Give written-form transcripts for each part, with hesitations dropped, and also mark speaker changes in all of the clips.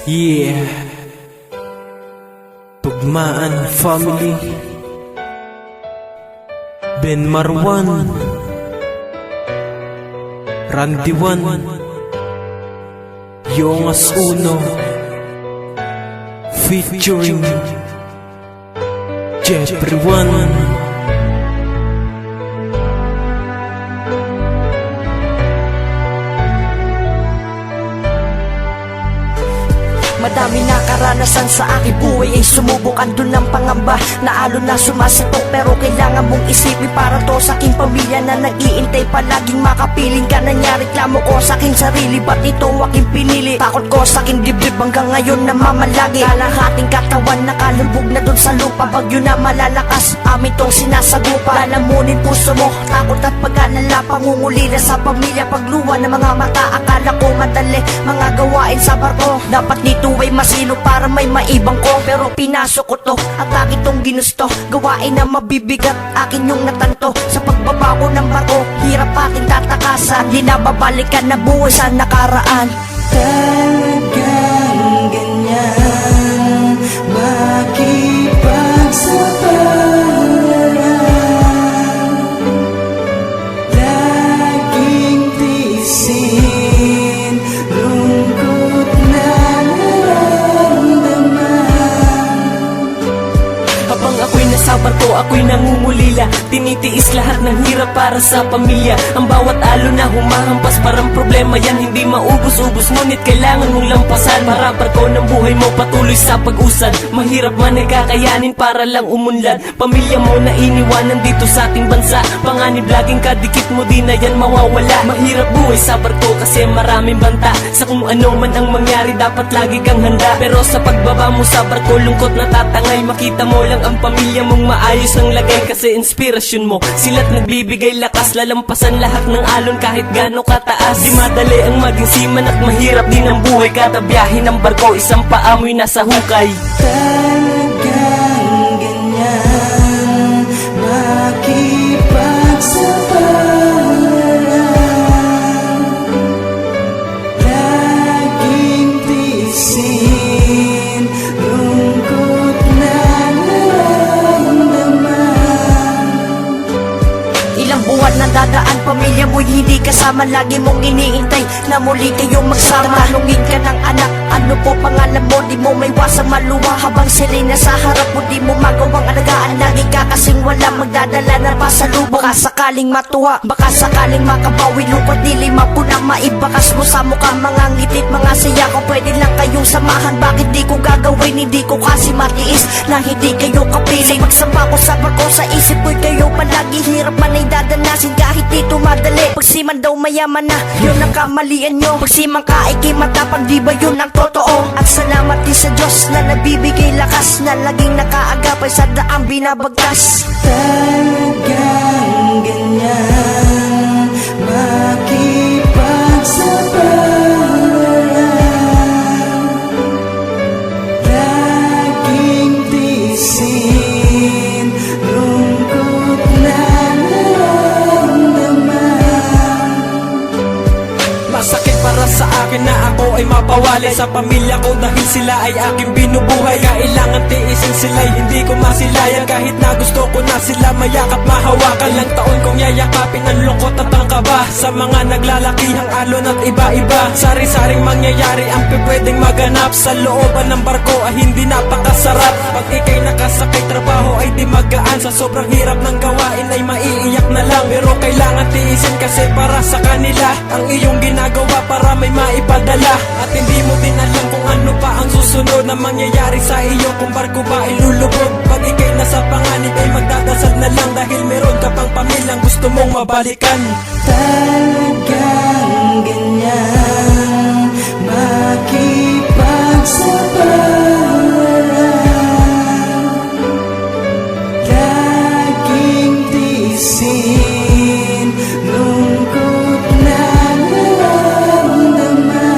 Speaker 1: Yeah, Tugmaan Family, Ben Marwan, Randy One, Yongas Uno, featuring Jeffrey One.
Speaker 2: Madami na karanasan sa aking buhay ay sumubok, andun ng pangamba na alon na sumasipok. Pero kailangan mong isipin para to sa aking pamilya na nag-iintay palaging makapiling ka. Nanyareklamo ko sa aking sarili, ba't ito aking pinili? Takot ko sa aking dibdib hanggang ngayon na mamalagi. Kalahating katawan nakalubog na dun sa lupa, bagyo na malalakas amin tong sinasagupa. Lalamunin puso mo, takot at pag-alala, pangungulila sa pamilya, pagluwa ng mga mata. Akala ko madali mga gawain sa barko, dapat nito ay masilo para may maibang ko. Pero pinasok ko to at akin tong ginusto, gawain na mabibigat akin yung natanto. Sa pagbabago ng barko, hirap aking tatakasan, di na babalikan na buhay sa nakaraan.
Speaker 3: Talagang ganyan makipagsapalaran, laging tiisin lungkot na nararamdaman.
Speaker 4: Habang ako'y nasa barko, ako'y nangungulila, tinitiis lahat ng hirap para sa pamilya. Ang bawat alon na humahampas, parang problema yan, hindi maubos-ubos, ngunit kailangan mong lampasan. Para barko ng buhay mo patuloy sa pag-usad, mahirap man ay kakayanin para lang umunlad. Pamilya mo na iniwanan dito sa ating bansa, panganib laging kadikit mo, di na yan mawawala. Mahirap buhay sa barko kasi maraming banta, sa kung ano man ang mangyari dapat lagi kang handa. Pero sa pagbaba mo sa barko, lungkot na tatangay, makita mo lang ang pamilya mong maayos ang lagay. Kasi inspirasyon mo, sila't nagbibigay lakas, lalampasan lahat ng alon kahit gaano kataas. Di madali ang maging seaman at mahirap din ang buhay, kada biyahe ng barko isang paamoy nasa hukay.
Speaker 3: Talagang ganyan makipagsapalaran, laging tiisin lungkot na nararamdaman.
Speaker 2: Ilang buwan na dadaan, pamilya mo'y hindi kasama, lagi mong iniintay na muli kayong magsama. Tanungin ka ng anak, ano po pangalan mo? Di mo may wasang maluwa habang sila'y nasa harap mo, di mo magawang alagaan. Lagi ka kasing wala magdadala na pasalubong. Baka sakaling matuwa, baka sakaling makabawi, lungkot di lima po na maibakas mo sa mukha. Mga ngitit, mga saya ko, pwede lang kayong samahan. Bakit di ko gagawin? Hindi ko kasi matiis na hindi kayo kapiling. Pagsamba ko sa barko, sa isip ko'y kayo palagi. Hirap man ay dadanasin kahit dito madali. Pagsiman daw mayaman na, yun ang kamalian nyo. Pagsiman ka ay kimatapang, di ba yun ang totoo? At salamat din sa Diyos na nagbibigay lakas, na laging nakaagapay sa daang binabagtas.
Speaker 3: Talagang ganyan makipagsapalaran, laging tiisin lungkot na nararamdaman.
Speaker 1: Masakit para sa akin na ako ay mapawali sa pamilya ko dahil sila ay aking binubuhay. Kailangan tiisin sila'y hindi ko masilayan, kahit na gusto ko na sila mayakap mahawakan. Lang taon kong yayakapin ang lungkot at ang kaba sa mga naglalakihang alon at iba-iba. Sari-saring mangyayari ang pwedeng maganap sa looban ng barko ay hindi napakasarap. Pag ikay nakasakay trabaho ay di magaan, sa sobrang hirap ng gawain ay maiiyak na lang. Pero kailangan tiisin kasi para sa kanila ang iyong ginagawa para may maipadala. At hindi mo din alam kung ano pa ang susunod na mangyayari sa iyo kung barko ba ilulubog. Pag ikay nasa panganib ay magdadasal na lang dahil meron ka pang pamilyang gusto mong mabalikan.
Speaker 3: Talagang ganyan makipagsapalaran, laging tiisin lungkot na nararamdaman.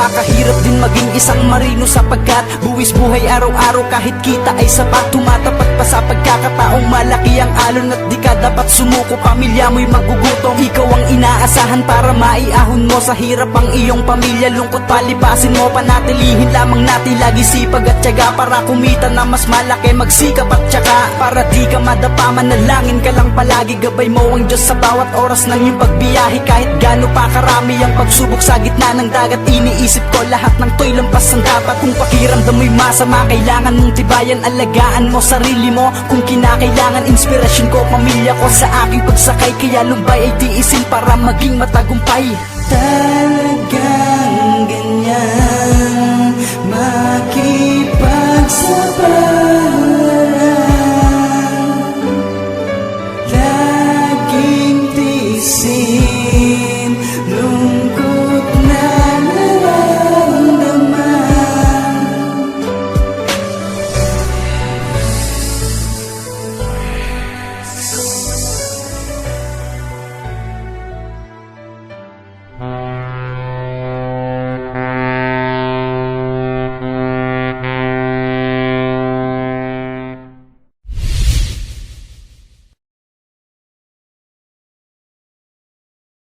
Speaker 5: Napakahirap din maging isang marino sapagkat buwis buhay araw-araw kahit kita ay sapat. Tumatapat pa sa pagkakataong malaki ang alon at di ka dapat sumuko. Pamilya mo'y magugutom, ikaw ang inaasahan para maiahon mo sa hirap ang iyong pamilya. Lungkot palipasin mo, panatilihin lamang natin lagi sipag at tiyaga para kumita na mas malaki. Magsikap at tsaka para di ka madapa, manalangin ka lang palagi. Gabay mo ang Diyos sa bawat oras ng iyong pagbiyahe. Kahit gaano pa karami ang pagsubok sa gitna ng dagat, iniisip ko lahat ng to'y lampas ang dapat. Kung pakiramdam mo'y masama, kailangan mong tibayan, alagaan mo sarili mo. Kung kinakailangan, inspirasyon ko, pamilya ko sa aking pagsakay. Kaya lumbay ay tiisin para maging matagumpay.
Speaker 3: Talagang